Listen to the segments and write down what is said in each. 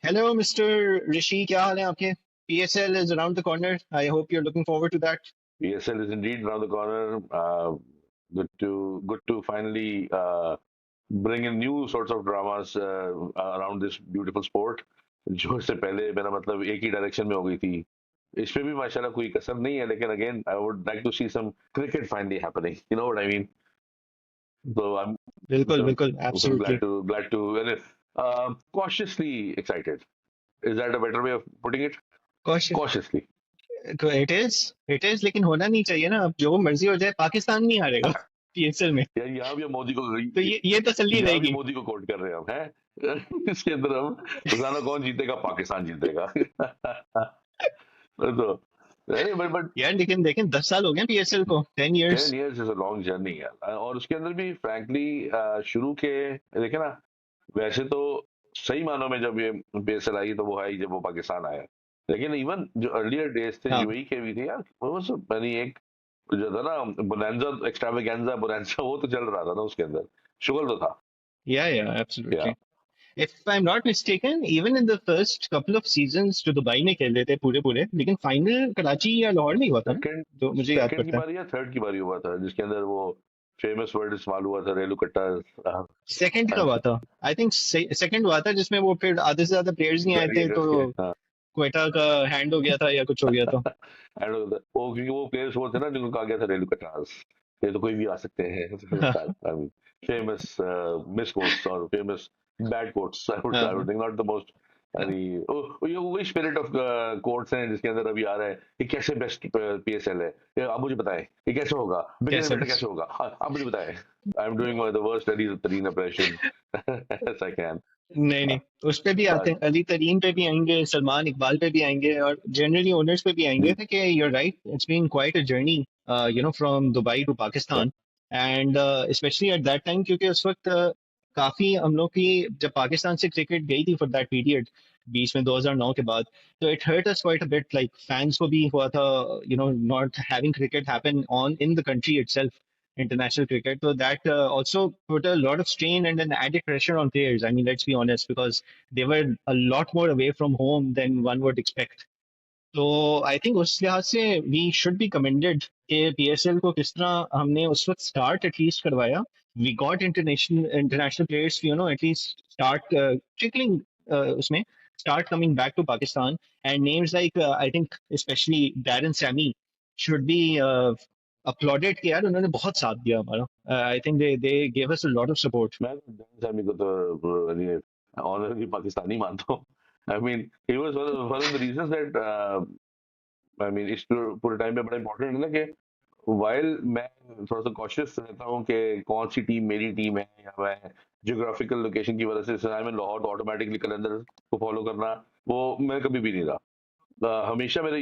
Hello mister ऋषि, क्या हाल है आपके? PSL is around the corner. I hope you are looking forward to that. PSL is indeed around the corner. Good to finally bring in new sorts of dramas around this beautiful sport. जो इससे पहले मेरा मतलब एक ही direction में हो गई थी. इसमें भी माशाल्लाह कोई कसर नहीं है, लेकिन again I would like to see some cricket finally happening. You know what I mean? So I'm बिल्कुल so, बिल्कुल, so absolutely. glad to cautiously excited. Is that a better way of putting it? Cosh Cautiously. It is लेकिन होना नहीं चाहिए ना. अब जो मर्जी हो जाए, पाकिस्तान नहीं हारेगा पीएसएल में. यार यहाँ भी हम मोदी को तो ये तसल्ली यहाँ भी रहेगी. मोदी को कोट कर रहे हैं हम हैं. इसके अंदर हम बताना कौन जीतेगा, पाकिस्तान जीतेगा. तो बट यार लेकिन देखें, 10 साल हो गए पीएसएल को, 10 years. 10 years is a long journey यार. और उसके अंदर भी फ्रैंकली शुरू के देखे ना, वैसे तो सही मानों में जब ये PSL आई तो वो आई जब वो पाकिस्तान आया. लेकिन इवन जो अर्लियर डेज थे हाँ. यूएई के भी थे यार, वो सब यानी एक जो था ना, बोनांजा एक्स्ट्रावेगेंजा बोनांजा, वो तो चल रहा था ना उसके अंदर. शुगल तो था. या या absolutely. If I'm not mistaken, even in the first couple of seasons जो दुबई में खेल रहे थे पूरे पूरे, लेकिन फाइनल कराची या लाहौर में ही हुआ था ना, सेकंड तो मुझे याद सेकंड की पड़ता है. बारी या थर्ड की बारी हुआ था, जिसके अंदर वो फेमस वर्ड इस्तेमाल हुआ था, रेलू कट्टा. सेकंड का हुआ था. आई थिंक सेकंड हुआ था, जिसमें वो फिर आधे से ज्यादा प्लेयर्स नहीं आए थे, तो ग्लैडिएटर्स के. हाँ. क्वेटा का हैंड हो गया था या कुछ हो गया था. एंड वो क्योंकि वो प्लेयर्स वो थे ना जिनको कहा गया था रेलू कट्टास, ये तो कोई भी आ सकते हैं. फेमस मिस कोट्स और famous bad quotes. I would हाँ. Think not the most. यानी ये वही स्पिरिट ऑफ कोर्ट्स हैं जिसके अंदर अभी आ रहा है कि कैसे बेस्ट PSL है. ये आप मुझे बताएं ये कैसे होगा, बेटर से कैसे बेटर कैसे होगा. हाँ, आप मुझे बताएं. I am doing the worst Ali तरीन इंप्रेशन एज आई कैन. नहीं नहीं, उस पे भी आते हैं. अली तरीन पे भी आएंगे, सलमान इकबाल पे भी आएंगे, और जनरली ओनर्स पे भी आएंगे. कि you're right, it's been quite a journey, from Dubai to Pakistan. And especially at that time, क्योंकि उस वक्त काफी हम लोग की, जब पाकिस्तान से क्रिकेट गई थी फॉर दैट पीरियड, बीच में 2009 के बाद, तो it hurt us quite a bit. Like fans को भी हुआ था, not having cricket happen on in the country itself, international cricket. So that also put a lot of strain and an added pressure on players. I mean, let's be honest, because they were a lot more away from home than one would expect. तो I think उस लिहाज से we should be commended कि PSL को किस तरह हमने उस वक्त स्टार्ट एटलीस्ट करवाया. We got international players, at least start trickling, उसमें start coming back to Pakistan. And names like, I think specially Darren Sammy should be applauded कि यार उन्होंने बहुत साथ दिया हमारा. I think they gave us a lot of support. मैं Dan Sammy को तो ऑनरली पाकिस्तानी मानता हूँ. I mean he was one of the reasons that I mean इस पूरे टाइम पे बड़ा इंपॉर्टेंट है ना कि वाइल मैं थोड़ा सा कॉशियस रहता हूँ कि कौन सी टीम मेरी टीम है, या मैं जियोग्राफिकल लोकेशन की वजह से आई मीन लाहौर, तो ऑटोमेटिकली कैलेंडर को फॉलो करना वो मैं कभी भी नहीं रहा. हमेशा मेरे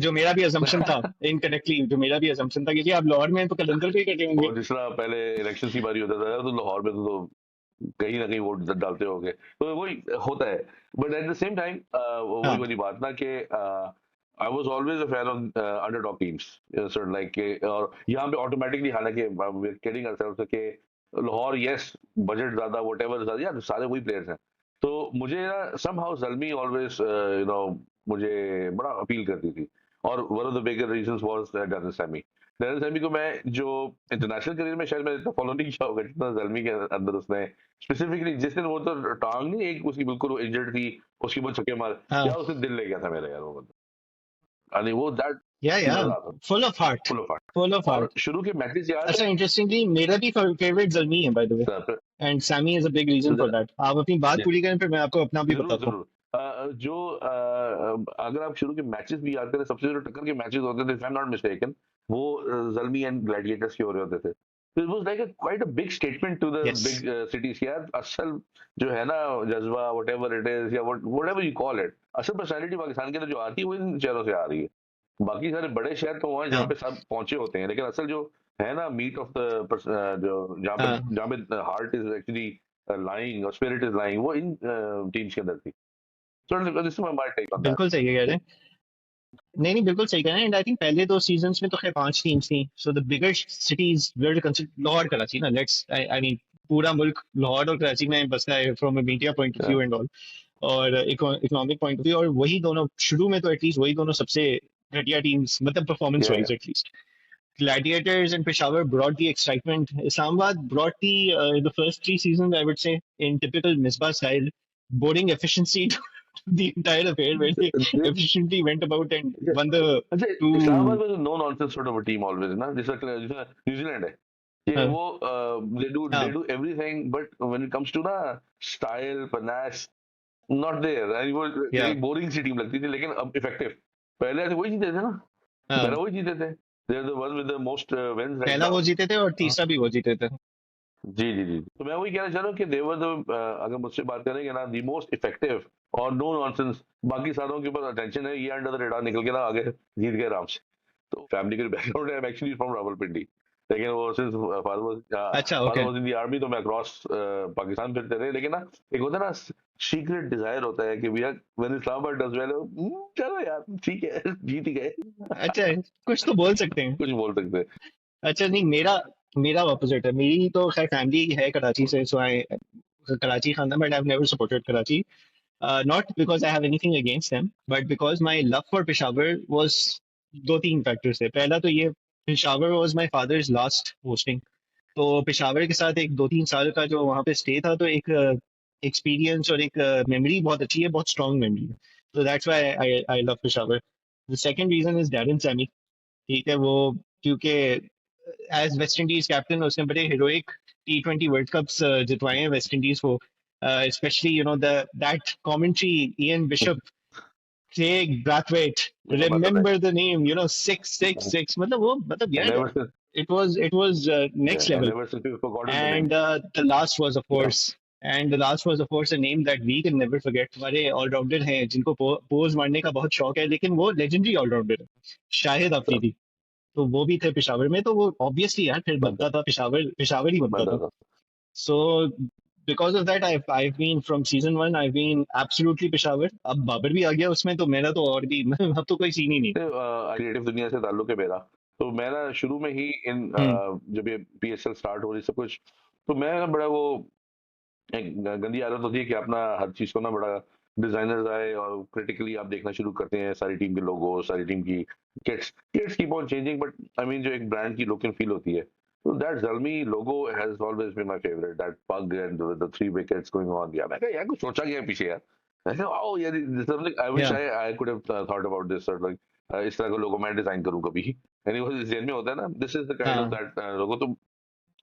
जो मेरा भी असम्पशन था, इनकरेक्टली जो मेरा भी असम्पशन था, क्योंकि आप लाहौर में हैं, तो कलंदर पे ही कटे होंगे. और जिस तरह पहले इलेक्शन की बारी होता था तो लाहौर में तो कहीं ना कहीं वोट डालते होंगे, तो वही होता है. But at the same time वही हाँ. वाली बात ना कि I was always a fan of underdog teams. Sir like और यहाँ पे ऑटोमेटिकली, हालांकि वी आर किडिंग आवरसेल्व्स कि लाहौर यस बजट ज्यादा व्हाटएवर ज्यादा यार सारे वही प्लेयर्स हैं. तो मुझे ना समहाउ जल्मी ऑलवेज मुझे बड़ा अपील करती थी. और one of the bigger reasons was Darren Sammy. Darren Sammy को मैं जो इंटरनेशनल करियर में शायद मैंने इतना फॉलो नहीं किया होगा जितना जल्मी के अंदर उसने स्पेसिफिकली जिस दिन वो तो टांग नहीं एक उसकी बिल्कुल इंजर्ड थी, उसकी बहुत छक्के मार, क्या हाँ. उसने दिल ले गया था मेरा यार वो बंदा. यानी वो दैट या मजा आता. Full of heart. Full of heart. Full of और हार्ट. शुरू के मैचेस याद अच्छा, है. इंटरेस्टिंगली मेरा भी फेवरेट जल्मी है, बाय द वे. तो and Sammy is a big reason for that. आप अपनी बात पूरी करें, फिर मैं आपको अपना भी जरूर बताता हूँ. जरूर. अगर आप शुरू के मैचेस भी याद करें, सबसे जो टक्कर के मैचेस होते थे, if I am not mistaken, वो जल्मी एंड ग्लैडिएटर्स के हो रहे होते थे. तो it was like a quite a big statement to the yes. Big cities. यार असल जो है ना जज्बा, व्हाटएवर इट इज, या व्हाटएवर यू कॉल इट, असल पर्सनालिटी पाकिस्तान के अंदर जो आती है वो इन शहरों से आ रही है. बाकी सारे बड़े शहर तो वहाँ जहाँ हाँ. पे सब पहुंचे होते हैं, लेकिन असल जो है ना मीट ऑफ द जो हाँ. जहाँ पे हार्ट इज एक्चुअली लाइंग और स्पिरिट इज लाइंग, वो इन टीम्स के अंदर थी. So this is my take on that. बिल्कुल सही कह रहे हैं. नहीं नहीं, बिल्कुल सही कह रहे हैं. एंड आई थिंक पहले दो सीजन्स में तो खैर 5 टीम्स थी. So the bigger cities were consider Lahore, Karachi ना. लेट्स, आई मीन पूरा मुल्क लाहौर और कराची में बसता है from a media point of Yeah. View and all. और इकोनॉमिक पॉइंट ऑफ व्यू, और वही दोनों शुरू में तो एटलीस्ट वही दोनों सबसे घटिया टीम्स, मतलब performance Yeah, wise at least. Gladiators and Peshawar brought the excitement. Islamabad brought the first 3 seasons, I would say, in typical Misbah style, boring efficiency to the entire affair, where they yeah. efficiently went about and अच्छा won the अच्छा, two. Islamabad में no nonsense sort of team always ना, जैसा जैसा New Zealand है कि Uh, वो they uh, do everything, but when it comes to ना style panache, not there, and वो yeah. एक बोरिंग सी टीम लगती थी, लेकिन अब इफेक्टिव. पहले ऐसे वही जीते थे ना, Uh, पहले वही जीते थे. They are the one with the most wins right पहला वो नाउ. जीते थे और तीसरा भी वो जीते थे. जी जी जी, तो मैं वही कहना चाह रहा हूँ कि देवर द, अगर मुझसे बात करेंगे ना, दी मोस्ट इफेक्टिव और नो नॉनसेंस, बाकी सारों के ऊपर अटेंशन है, ये अंडर द रेडार निकल के ना आगे जीत गए आराम से. तो फैमिली का बैकग्राउंड है, I am actually from Rawalpindi, लेकिन वो सिंस अच्छा, father okay. Was in the army, तो मैं अक्रॉस पाकिस्तान फिरते रहे. लेकिन ना एक होता है ना सीक्रेट डिजायर होता है कि भैया व्हेन इस्लामाबाद डज वेल, चलो यार ठीक है जीत ही गए. अच्छा, कुछ तो बोल सकते हैं. कुछ बोल सकते हैं. अच्छा नहीं, मेरा मेरा ऑपोजिट है. मेरी तो खैर फैमिली है कराची से, सो आई कराची खानदान, but I have never supported Karachi. Not because I have anything against them, but because my love for Peshawar was दो तीन फैक्टर्स है. पहला तो ये, Peshawar was my father's last posting. तो पेशावर के साथ एक 2-3 साल का जो वहाँ पे स्टे था, तो एक एक्सपीरियंस और एक मेमोरी बहुत अच्छी है, बहुत स्ट्रॉन्ग मेमोरी है. तो that's why I I love Peshawar. The second reason is Darren Sammy. ठीक है वो, क्योंकि एज वेस्ट इंडीज कैप्टन उसने बड़े हीरोइक T20 वर्ल्ड कप्स जितवाए हैं वेस्ट इंडीज को. Specially you know the that commentary, Ian bishop, Craig Brathwaite, क्या बात remember the name, 666, मतलब वो, मतलब है, यार, never. it was next Yeah, I level. never forgotten the name. And the last was, of Yeah. course, a name that we can never forget. हमारे allrounder हैं जिनको पोज मारने का बहुत शौक है, लेकिन वो लेजेंडरी ऑलराउंडर है, शाहिद अफरीदी. तो वो भी थे पेशावर में, तो वो ऑब्वियसली यार फिर बनता बनता था पेशावर, पेशावर ही बनता बनता था. था. So because of that, I've been from season one. I've been absolutely Peshawar. अब बाबर भी आ गया उसमें, तो मेरा तो और भी अब तो कोई सीन ही नहीं. क्रिएटिव दुनिया से ताल्लुक है मेरा, तो मैं ना शुरू में ही इन हम्म. जब ये PSL स्टार्ट हो रही सब कुछ, तो मैं ना बड़ा वो एक गंदी आदत होती है कि अपना हर चीज को ना बड़ा डिजाइनर्स आए और क्रिटिकली आप देखना शुरू करते हैं, सारी टीम के लोगो, सारी टीम की kits kits keep on changing, but I mean जो एक ब्रांड की लुक एंड फील होती है, तो that Zalmi logo has always been my favourite, that पग and the three wickets going on. यार मैं कहा यार कुछ सोचा गया है पीछे यार. मैं कहा ओ यार this something I wish Yeah. I could have thought about this sort, like इस तरह का लोगो मैं डिजाइन करूं कभी. यानी वो जेन में होता है ना, this is the kind of हाँ. That logo. तो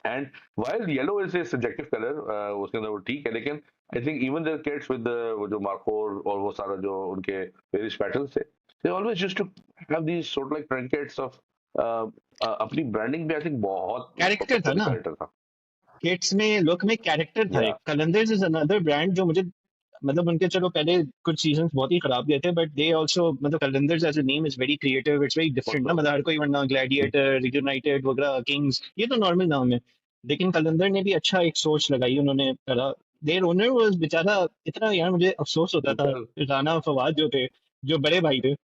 and while yellow is a subjective colour, उसके अंदर वो ठीक है, लेकिन I think even the kids with वो जो मार्कोर और वो सारा जो उनके वेरियस पैटर्न्स थे, they always used to have these sort like trinkets of अपनी ब्रांडिंग पे. आई थिंक बहुत कैरेक्टर था ना, कैरेक्टर था. किड्स में लुक में कैरेक्टर था. या एक कलंदर्स इज अनदर ब्रांड जो मुझे, मतलब उनके चलो पहले कुछ सीजन बहुत ही खराब गए थे, बट दे आल्सो, मतलब Qalandars as a name is very creative, it's very different ना. मतलब हर कोई, वरना ग्लैडिएटर, यूनाइटेड वगैरह, किंग्स, ये तो नॉर्मल नाम है. लेकिन कलंदर ने भी अच्छा एक सोच लगाई उन्होंने करा. देयर ओनर वाज बेचारा, इतना यार मुझे अफसोस होता था, राना फवाद जो थे, जो बड़े भाई थे,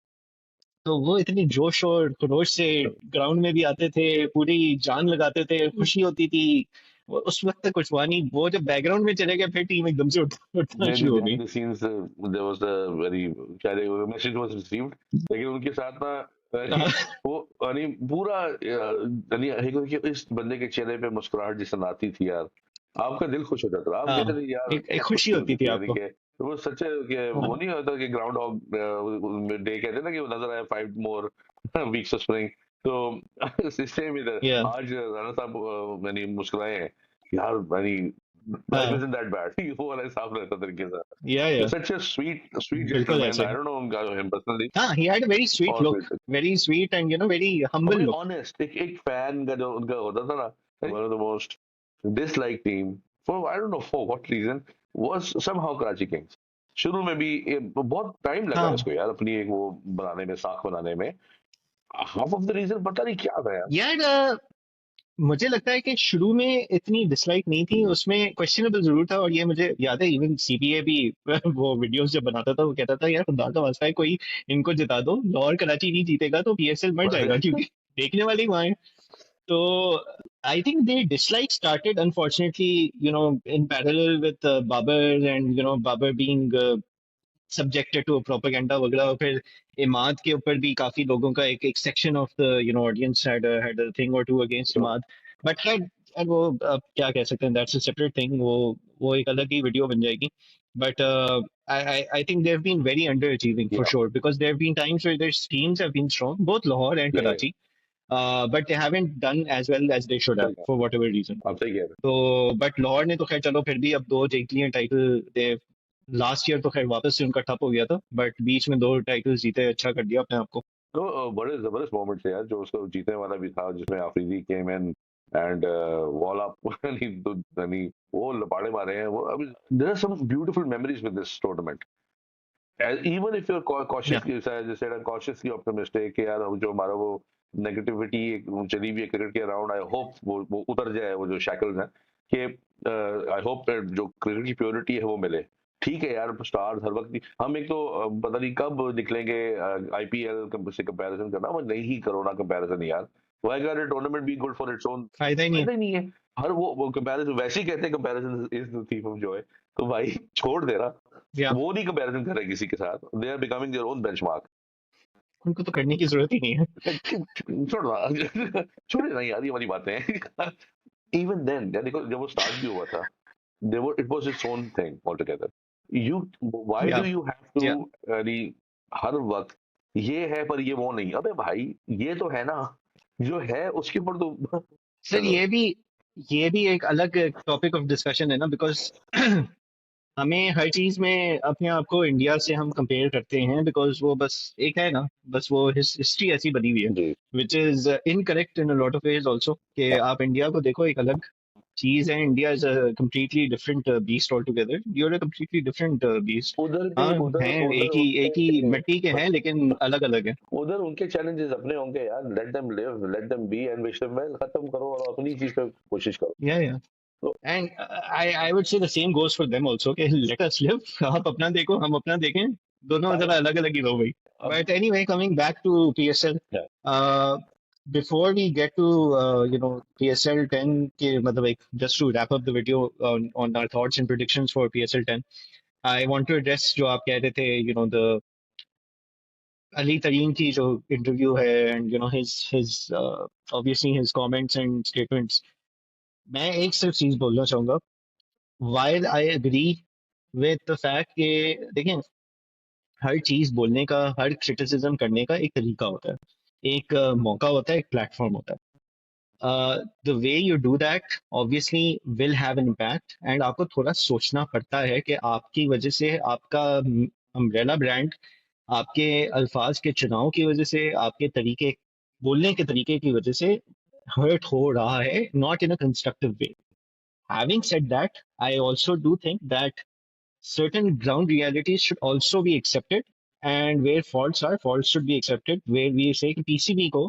तो वो इतनी जोश और खरोश से ग्राउंड में भी आते थे, पूरी जान लगाते थे, खुशी होती थी. उस वक्त तक कुछ हुआ नहीं, वो जब बैकग्राउंड में चले गए फिर टीम एकदम से उठना maybe शुरू हो गई. behind the scenes there was a very शायद मैसेज was received, लेकिन उनके साथ ना यानी वो यानी पूरा यानी कि इस बंदे के चेहरे पे मुस्कुराहट जिस दिन आती थी यार, आपका दिल खुश हो जाता था. आप कहते हाँ, थे यार एक क्या खुशी खुशी होती होती थी थी, यानी आपको. कि वो सच है कि वो हाँ. नहीं होता कि ग्राउंड हॉग डे कहते हैं ना, कि वो नजर आया 5 more वीक्स ऑफ स्प्रिंग. तो सेम इधर या. आज राणा साहब यानी मुस्कुराए हैं यार, यानी लाइफ हाँ. Isn't that bad. वो वाला हिसाब रहता तरीके से. या. He's such a sweet बिल्कुल gentleman. ऐसे I he. don't know him personally. हाँ, he had a very sweet और look, sweet. very sweet and very और humble बड़ी look. honest. एक फैन का जो उनका होता था ना, one of the most disliked team for I don't know for what reason was somehow Karachi Kings. शुरू में भी बहुत टाइम लगा हाँ इसको यार, अपनी एक वो बनाने में, साख बनाने में. हाफ ऑफ द रीजन पता नहीं क्या था यार. यार, मुझे लगता है कि शुरू में इतनी डिसलाइक नहीं थी उसमें, क्वेश्चनेबल जरूर था. और ये मुझे याद है, इवन सीबीए भी वो वीडियोस जब बनाता था, वो कहता था यार खुदा का वास्ता है, कोई इनको जिता दो, लाहौर कराची नहीं जीतेगा तो पीएसएल मर जाएगा, क्योंकि देखने वाले ही वहां हैं. तो आई think they dislike started unfortunately, in parallel with Babar, and Babar being subjected to propaganda वगैरह, और फिर इमाद के ऊपर भी काफी लोगों का एक एक section of the audience had a thing or two against Sure. Imad, but खैर वो अब क्या कह सकते हैं, दैट्स अ सेपरेट थिंग, वो एक अलग ही वीडियो बन जाएगी. But I think they've been very underachieving for Yeah. sure, because there have been times where their teams have been strong, both Lahore and Yeah. Karachi, but they haven't done as well as they should have Yeah. for whatever reason. आप सही कह रहे तो but Lahore ने तो खैर चलो फिर भी अब दो जीत लिए टाइटल. दे लास्ट ईयर तो खैर वापस से उनका ठप हो गया था, बट बीच में दो टाइटल जीते, अच्छा कर दिया अपने आप को. तो बड़े जबरदस्त मोमेंट्स थे यार, जो उसको जीतने वाला भी था, जिसमें Afridi came in and wall up यानी वो लपाड़े मारे हैं वो. अभी there are some beautiful memories with this tournament. Even if you are या cautiously जैसे cautiously optimistic कि यार जो हमारा वो नेगेटिविटी चली हुई है क्रिकेट के अराउंड, आई होप वो उतर जाए, वो जो शैकल्स हैं, कि आई होप जो क्रिकेट की प्योरिटी है वो मिले. ठीक है यार, स्टार्स हर वक्त हम एक तो पता नहीं कब निकलेंगे आईपीएल से कंपैरिजन करना, वो नहीं ही करो ना कंपैरिजन यार. Why can a tournament be good for its own? फायदा ही नहीं है. फायदा ही नहीं है. हर वो कंपैरिजन वैसे ही कहते हैं, comparison is the thief of Joy. तो भाई छोड़ दे रहा, या वो नहीं कंपैरिजन कर रहे किसी के साथ. They are becoming their own benchmark. उनको तो करने की जरूरत ही नहीं है. छोड़ ना छोड़े ना यार, ये वाली बातें हैं. इवन देन यार देखो, जब वो स्टार्ट भी हुआ था, it was its own thing all together. You why या डू यू हैव या टू यानी हर वक्त ये है पर ये वो नहीं. अबे भाई ये तो है ना, जो है उसके ऊपर तो सर चलो. ये भी एक अलग टॉपिक ऑफ डिस्कशन है ना, बिकॉज हमें हर चीज में अपने आप को इंडिया से हम कंपेयर करते हैं, बिकॉज वो बस एक है ना, बस वो हिस्ट्री ऐसी बनी हुई है, जी. Which is incorrect in a lot of ways also, कि आप इंडिया को देखो एक अलग चीज है. India is a completely different beast all together. You're a completely different beast. उधर हाँ, भी उधर हैं उधर एक ही उनके मिट्टी के हैं, लेकिन अलग अलग है. उधर उनके चैलेंजेस अपने होंगे यार. Let them live, let them be and wish them well. खत्म करो और अपनी चीज पे कोशिश करो. या तो and I would say the same goes for them also, कि लेट अस लिव. आप अपना देखो, हम अपना देखें, दोनों भाई जरा अलग अलग ही रहो भाई. अब but anyway, coming back to PSL, before we get to PSL 10, के मतलब एक just to wrap up the video on our thoughts and predictions for PSL 10, I want to address जो आप कह रहे थे, the Ali Tareen की जो interview है, and his obviously his comments and statements. मैं एक सिर्फ चीज बोलना चाहूंगा. While I agree with the fact कि देखें, हर चीज बोलने का, हर क्रिटिसिज्म करने का एक तरीका होता है, एक मौका होता है, एक प्लेटफॉर्म होता है. The way you do that obviously will have an impact, and आपको थोड़ा सोचना पड़ता है कि आपकी वजह से आपका अम्ब्रेला ब्रांड, आपके अल्फाज के चुनाव की वजह से, आपके तरीके, बोलने के तरीके की वजह से हर्ट हो रहा है, not in a constructive way. Having said that, I also do think that certain ground realities should also be accepted, and where faults are, faults should be accepted. Where we say कि PCB को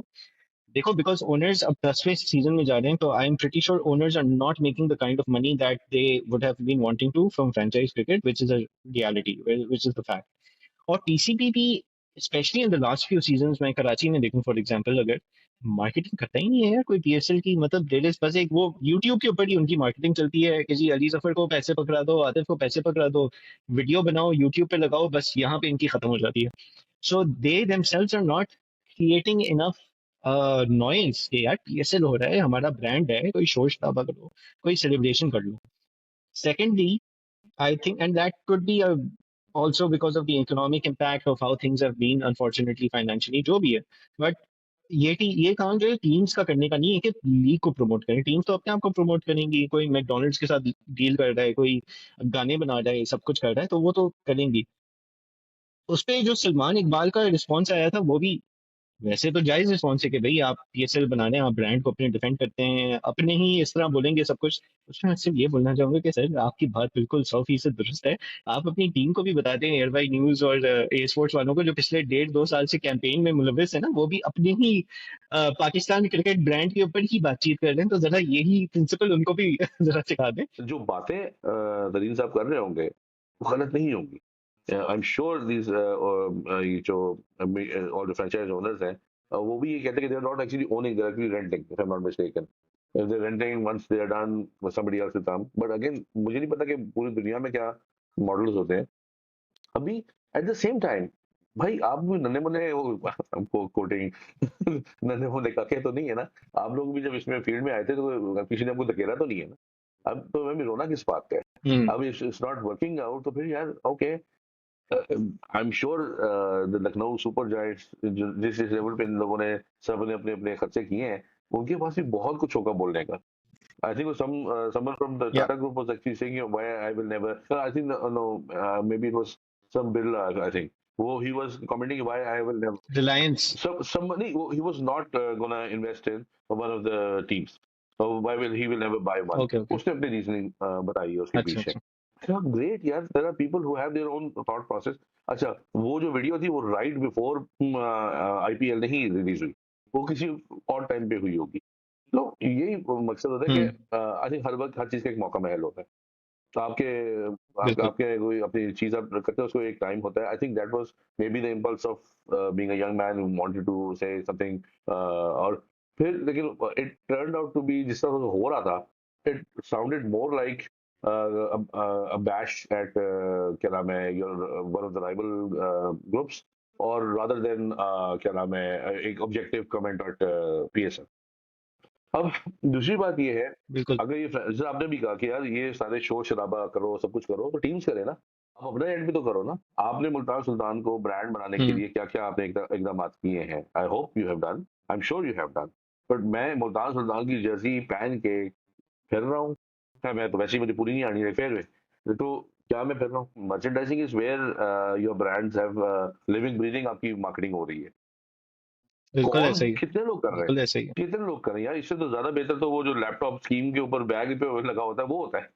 देखो, because owners अब 10वें season में जा रहे हैं, तो I am pretty sure owners are not making the kind of money that they would have been wanting to from franchise cricket, which is a reality, which is the fact. और TCP भी specially in the last few seasons, मैं कराची में देखूं for example, अगर marketing करता ही नहीं है यार कोई पीएसएल की, मतलब देर इज बस एक वो यूट्यूब के ऊपर ही उनकी मार्केटिंग चलती है कि जी अली जफर को पैसे पकड़ा दो, आतिफ को पैसे पकड़ा दो, वीडियो बनाओ यूट्यूब पे लगाओ, बस यहाँ पे इनकी खत्म हो जाती है. So they themselves are not creating enough noise कि यार पीएसएल हो रहा है, हमारा ब्रांड है, कोई शोर शराबा करो, कोई सेलिब्रेशन कर लो. Secondly, I think, and that could be also because of the economic impact of how things have been, unfortunately, financially, जो भी है. But ये काम जो है टीम्स का करने का नहीं है कि लीग को प्रमोट करें. टीम्स तो अपने आप को प्रमोट करेंगी, कोई मैकडोनल्ड्स के साथ डील कर रहा है, कोई गाने बना रहा है, सब कुछ कर रहा है, तो वो तो करेंगी. उस पे जो सलमान इकबाल का रिस्पॉन्स आया था, वो भी वैसे तो जायज रिस्पॉन्स है कि भाई आप पीएसएल बना रहे हैं, आप ब्रांड को अपने डिफेंड करते हैं, अपने ही इस तरह बोलेंगे सब कुछ. उसमें मैं सिर्फ ये बोलना चाहूंगा कि सर आपकी बात बिल्कुल 100% दुरुस्त है. आप अपनी टीम को भी बताते हैं, एयर वाई न्यूज और ए स्पोर्ट्स वालों को, जो पिछले 1.5-2 साल से कैंपेन में मुलविस है ना, वो भी अपने ही पाकिस्तान क्रिकेट ब्रांड के ऊपर ही बातचीत कर रहे हैं. तो जरा यही प्रिंसिपल उनको भी जरा सिखा दें. जो बातें दरीन साहब कर रहे होंगे वो गलत नहीं होंगी. आई एम श्योर दिस ये जो ऑल द फ्रेंचाइज ओनर्स हैं, वो भी ये कहते हैं कि they are not actually owning, they are actually renting, if I am not mistaken. If they renting, once they are done somebody else will come. But again मुझे नहीं पता कि पूरी दुनिया में क्या मॉडल्स होते हैं. अभी एट द सेम टाइम भाई आप भी नन्हे मुन्ने वो हमको कोटिंग नन्हे मुन्ने काके तो नहीं है ना। आप लोग भी जब इसमें फील्ड में आए थे तो किसी ने आपको धकेला तो नहीं है ना। अब तो मैं भी रोना किस बात का है। हम्म। अब इट्स नॉट वर्किंग आउट तो फिर यार okay. I am sure the Lucknow super giants जिस लेवल पे इन लोगों ने सब ने अपने अपने खर्चे किए हैं उनके पास भी बहुत कुछ होगा बोलने का। I think someone from the या Tata Group was actually saying, you know, why I will never. No, I think no, maybe it was some Birla. I think. Oh, he was commenting why I will never. Reliance. Somebody he was not gonna invest in one of the teams. So why will he will never buy one? Okay okay. उसने अपनी reasoning बताई है उसके अच्छा पीछे। अच्छा। Great यार there are people who have their own thought process। अच्छा वो जो वीडियो थी वो राइट बिफोर आईपीएल नहीं रिलीज हुई। वो किसी और टाइम पे हुई होगी। तो यही मकसद होता है कि हम्म। आई थिंक हर वक्त हर चीज का एक मौका महल होता है। तो बिल्कुल। आपके कोई अपनी चीज आप करते हो उसको एक टाइम होता है। I think that was maybe the impulse of being a young man who wanted to say something. और फिर लेकिन it turned out to be जिस तरह से हो रहा था it sounded more like a bash at क्या नाम है your one of the rival groups और rather than क्या नाम है एक objective comment at PSL। अब दूसरी बात ये है बिल्कुल। अगर ये जैसे आपने भी कहा कि यार ये सारे शोर शराबा करो सब कुछ करो तो टीम्स करे ना। आप अपना एंड भी तो करो ना। आपने मुल्तान सुल्तान को ब्रांड बनाने के हम्म। लिए क्या क्या आपने इकदाम किए हैं। आई hope you have done. I am sure you have done. But मैं मुल्तान सुल्तान की जर्सी पहन के फिर रहा हूँ। क्या मैं तो वैसे ही मुझे पूरी नहीं आनी है फेयर में तो क्या मैं फिर रहा हूँ। Merchandising is where your brands have living breathing आपकी मार्केटिंग हो रही है। बिल्कुल कौन ऐसा ही है। कितने लोग कर रहे हैं। बिल्कुल ऐसा ही है। कितने लोग कर रहे हैं यार। इससे तो ज्यादा बेहतर तो वो जो लैपटॉप स्क्रीन के ऊपर बैग पे लगा होता है वो होता है।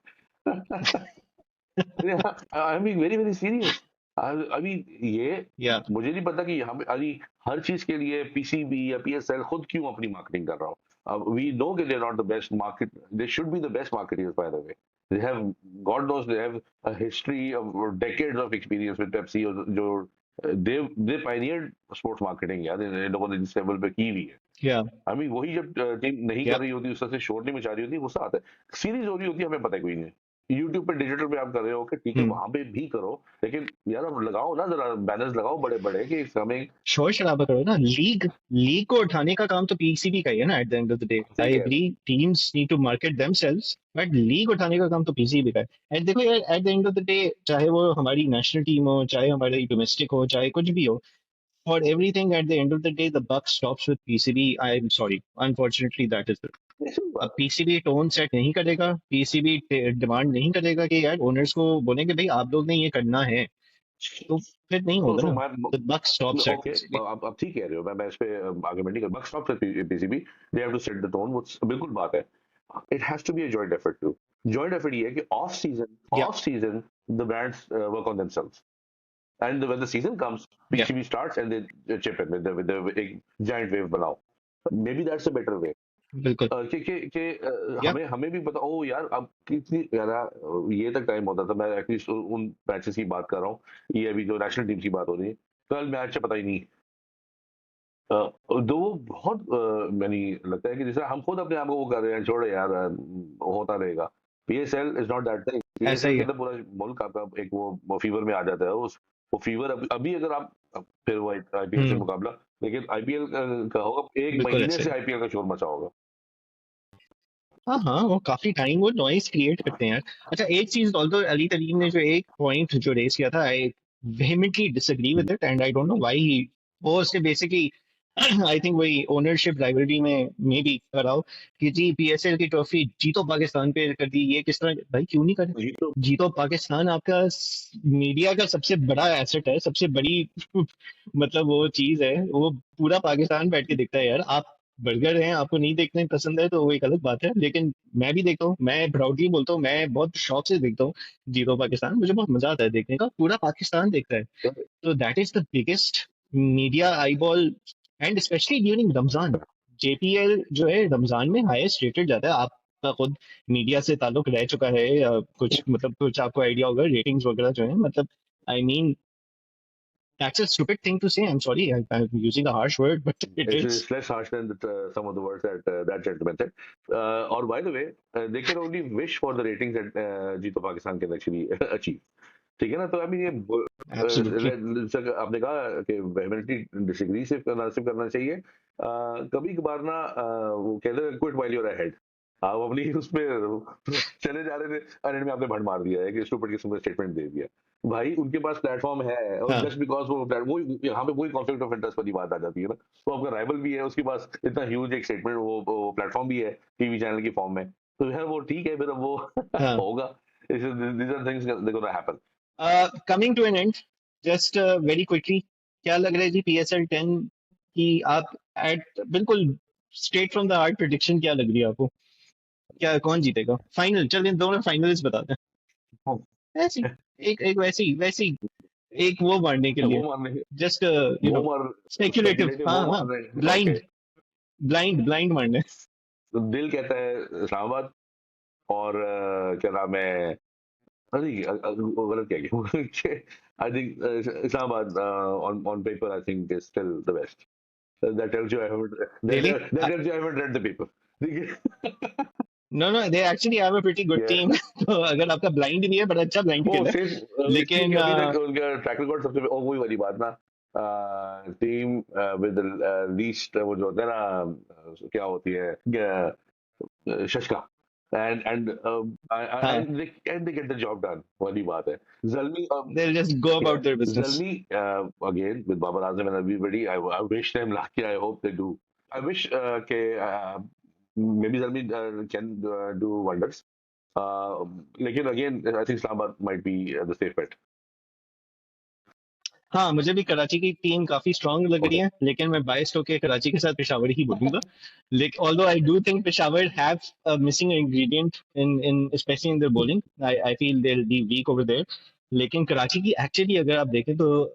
I am very very serious. अभी ये या मुझे नहीं पता कि यहाँ पे अभी हर चीज के लिए पीसीबी या पीएसएल खुद क्यों अपनी मार्केटिंग कर रहा हूँ। अब वी नो कि they are not the best market. They should be the best marketers by the way. They have god knows they have a history of decades of experience with Pepsi जो they pioneered sports marketing यार इन लोगों ने जिस level पे की हुई है। या आई मीन वही जब टीम नहीं कर या रही होती उस तरह से शोर नहीं मचा रही होती गुस्सा आता है। सीरीज हो रही होती है हमें पता है कोई नहीं। यूट्यूब पे डिजिटल पे आप कर रहे हो कि ठीक है हम्म। वहां पे भी करो। लेकिन यार अब लगाओ ना जरा बैनर्स लगाओ बड़े बड़े कि कमिंग। शोर शराबा करो ना। लीग लीग को उठाने का काम तो पीसीबी का ही है ना। At the end of the day I ठीक है। Agree teams need to market themselves but league उठाने का काम तो पीसीबी का है। एंड देखो यार eight the end of the day चाहे वो हमारी नेशनल टीम हो चाहे हमारी डोमेस्टिक हो चाहे कुछ भी हो for everything at the end of the day the buck stops with PCB. I am sorry unfortunately that is. ऐसी अब बात पीसीबी टोन सेट नहीं करेगा। पीसीबी डिमांड नहीं करेगा कि यार ओनर्स को बोलेंगे भाई आप लोग ने ये करना है तो फिर नहीं है। होगा सो ना। मैं the buck stops at okay PCB. आप ठीक कह रहे हो। मैं इस पे आर्गुमेंट नहीं कर buck stop PCB. They have to set the tone वो बिल्कुल बात है। It has to be a joint effort too. Joint effort ये है कि या off season the brands work on themselves. And when the season comes, या PCB starts and they chip in with the एक giant wave बनाओ। Maybe that's a better way। बिल्कुल। कि या हमें हमें भी पता ओ यार अब कितनी यार ये तक टाइम होता था। मैं एटलीस्ट उन मैचेस की बात कर रहा हूँ। ये अभी जो नेशनल टीम की बात हो रही है कल मैच पता ही नहीं। दो वो बहुत मैंने लगता है कि जैसे हम खुद अपने आप को वो कर रहे हैं छोड़ो यार होता रहेगा। PSL is not that thing. ऐसा पीएसएल ही के है। अंदर पूरा मुल्क आपका एक वो फीवर में आ जाता है। उस वो फीवर अभी अगर आप फिर वो आईपीएल से हम्म। मुकाबला। लेकिन आईपीएल का होगा एक बिल्कुल महीने ऐसा से ही है। आईपीएल का शोर मचा होगा। हाँ हाँ वो काफी टाइम वो नॉइस क्रिएट करते हैं यार। अच्छा एक चीज ऑल्दो अली तलीम ने जो एक पॉइंट जो रेस किया था आई vehemently disagree with it and I don't know why he वो उसके बेसिकली आई थिंक वही ओनरशिप राइवलरी में मे बी कराओ कि जी पीएसएल की ट्रॉफी जीतो पाकिस्तान पे कर दी ये किस तरह भाई क्यों नहीं करे। ये तो जीतो पाकिस्तान आपका मीडिया का सबसे बड़ा एसेट है सबसे बड़ी मतलब वो चीज है वो पूरा पाकिस्तान बैठ के देखता है यार। आप बर्गर हैं आपको नहीं देखने पसंद है तो वो एक अलग बात है लेकिन मैं भी देखता हूँ मैं प्राउडली बोलता हूँ मैं बहुत शौक से देखता हूँ जीरो पाकिस्तान मुझे बहुत मजा आता है देखने का पूरा पाकिस्तान देखता है। तो that is the biggest media eyeball and specially during Ramzan. JPL जो है रमजान में हाईएस्ट रेटेड जाता है। आपका खुद मीडिया से ताल्लुक रह चुका है या कुछ मतलब कुछ आपको आइडिया होगा रेटिंग्स वगैरह जो है मतलब I mean that's a stupid thing to say. I'm sorry. I'm using a harsh word, but it is. it's less harsh than some of the words that that gentleman said। or by the way they can only wish for the ratings that Jeeto Pakistan can actually achieve। ठीक है ना? तो I mean ये absolutely. आपने कहा कि वेहेमेंटली disagree सिर्फ करना चाहिए। कभी कभार ना वो कहते हैं quit while you are ahead. आप अपनी उसमें चले जा रहे थे और एंड में आपने भंड मार दिया है कि स्टूपिड किस्म का स्टेटमेंट दे दिया। भाई उनके पास प्लेटफॉर्म है और हाँ जस्ट बिकॉज वो यहाँ पे वही कॉन्फ्लिक्ट ऑफ इंटरेस्ट वाली बात आ जाती है ना। तो आपका राइवल भी है, उसके पास इतना ह्यूज एक स्टेटमेंट वो प्लेटफॉर्म भी है टीवी चैनल की फॉर्म में। तो यार वो ठीक है, फिर अब वो हाँ। होगा। These are things that are gonna happen. Coming to an end, just very quickly, क्या लग रहा है जी PSL 10 की? आप एट बिल्कुल straight from the heart prediction क्या लग रही है आपको? क्या कौन जीतेगा फाइनल? चल इन दोनों फाइनलिस्ट बताते हैं ऐसी, एक एक वैसी वैसी, एक वो मारने के वो लिए, मारने जस्ट यू वो नो मार स्पेक्युलेटिव। स्पेकुलेटिव हाँ वो हाँ, मार रहे हैं। ओके। ब्लाइंड, ब्लाइंड मारने। तो दिल कहता है इस्लामाबाद और क्या नाम है, अरे वो गलत क्या गया। I think Islamabad on paper I think is still the best. That tells you I haven't really? That tells you I haven't read the paper. ठीक है। No no, they actually have a pretty good Yeah. Team. तो अगर आपका blind नहीं है, बड़ा अच्छा blind ओ खेला है। सिर्फ इसलिए कि लेकिन अभी तक उनका ट्रैक रिकॉर्ड सबसे वही वाली बात ना, टीम विद लीस्ट वो जो होता है ना, क्या होती है शशका एंड हाँ, and they get the job done वाली बात है। Zalmi they'll just go about their business. Zalmi again with Babar Azam and everybody, I wish them luck, I hope they do. I wish के may be Zalmi can do wonders. लेकिन again I think Islamabad might be the safe bet. हाँ, मुझे भी कराची की team काफी strong लग रही okay. है, लेकिन मैं बायस्ड होके कराची के साथ पेशावर ही बोलूंगा। लेकिन although I do think Peshawar have a missing ingredient in especially in their bowling, I feel they will be weak over there. लेकिन कराची की एक्चुअली अगर आप देखें तो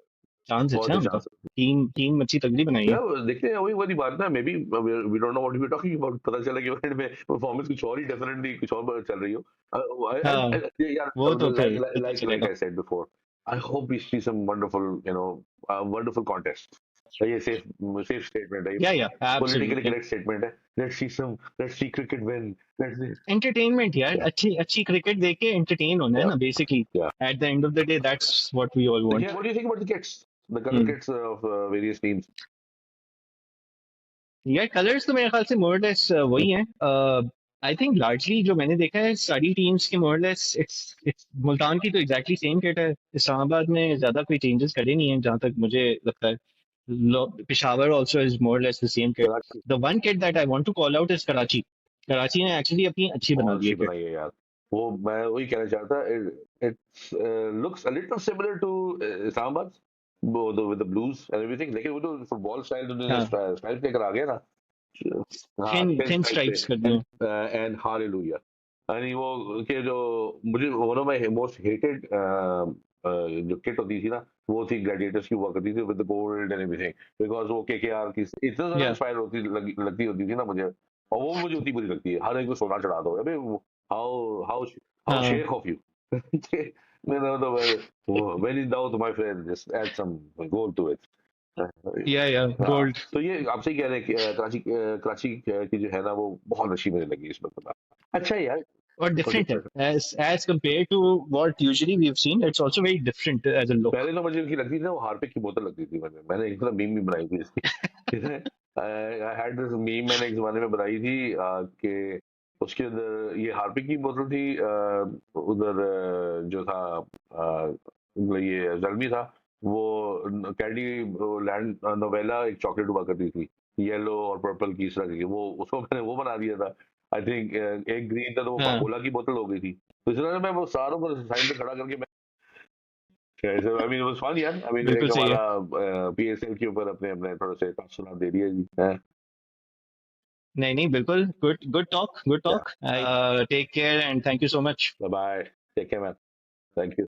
चांस अच्छा बहुत है ही उनका। चांस। टीम टीम अच्छी तगड़ी बनाई है। यार देखते हैं, वही वाली बात ना, maybe we don't know what we talking about. पता चला कि वर्ल्ड में परफॉर्मेंस कुछ और ही डेफिनेटली कुछ और चल रही हो। हाँ, यार वो तो फिर पता लाइक चलेगा। I said before, I hope we see some wonderful wonderful contest. ये सेफ स्टेटमेंट है, ये या पॉलिटिकली एब्सोल्युटली। करेक्ट स्टेटमेंट है। Let's see cricket win. Let's entertainment यार, या अच्छी अच्छी क्रिकेट देख के एंटरटेन होना है या ना बेसिकली। या at the end of the day that's what we all want. Yeah, what do you think about the kits, the color kits of various teams? यार कलर्स तो मेरे ख्याल से मोरलेस वही हैं। आई थिंक लार्जली जो मैंने देखा है सारी टीम्स के मोरलेस इट्स मुल्तान की तो एग्जैक्टली सेम किट है। इस्लामाबाद में ज्यादा कोई चेंजेस करे नहीं है जहां तक मुझे लगता है। Peshawar also is more or less the same kit. Karachi the one kit that I want to call out is Karachi. Karachi ने एक्चुअली अपनी अच्छी बना बहुत दी है अच्छी किट। बनाई है यार। वो मैं वही कहना चाहता, it looks a little similar to Islamabad with the blues and everything, लेकिन वो जो फुटबॉल स्टाइल जो हाँ, स्टाइल लेकर आ गए ना। हाँ, थिन थिन थिन स्ट्राइप पे। स्ट्राइप्स कर दिए। And hallelujah. यानी वो के जो मुझे one of my most hated जो किट होती थी ना, वो थी ग्लैडिएटर्स की हुआ करती थी with the gold and everything, because वो केकेआर की इतना ज़्यादा या इंस्पायर लगती होती थी ना मुझे। और वो मुझे उतनी बुरी लगती है, हर एक को सोना चढ़ा दो। अबे हाउ हाउ हाउ हाँ, shake off you. When in doubt my friend just add some gold to it. या हाँ, गोल्ड। तो ये आप सही कह रहे हैं कि कराची की जो है ना वो बहुत अच्छी मुझे लगी इस बार। अच्छा है यार, और और डिफरेंट है different. as compared to what usually we've seen. It's also very different as a look. पहले तो मुझे उनकी लगती थी ना, वो हार्पिक की बोतल लगती थी। मैंने एक मतलब मीम भी बनाई थी इसकी। आई हैड दिस मीम, मैंने एक जमाने में बनाई थी कि उसके अंदर ये हार्पिक की बोतल थी, उधर जो था ये जर्मी था, वो कैडी लैंड नोवेला एक चॉकलेट हुआ करती थी, येलो और पर्पल की इस तरह की, वो उसको मैंने वो बना दिया था। आई थिंक एक ग्रीन था तो वो हाँ, कोला की बोतल हो गई थी। तो इस तरह से मैं वो सारों को साइड में खड़ा करके कैसे, आई मीन वाज फन यार। आई मीन बिल्कुल एक सही है। हमारा PSL के ऊपर अपने अपने थोड़े से सुना दे दिया जी है। नहीं नहीं, बिल्कुल गुड गुड टॉक, गुड या talk. Take care and thank you so much. Bye, take care man, thank you.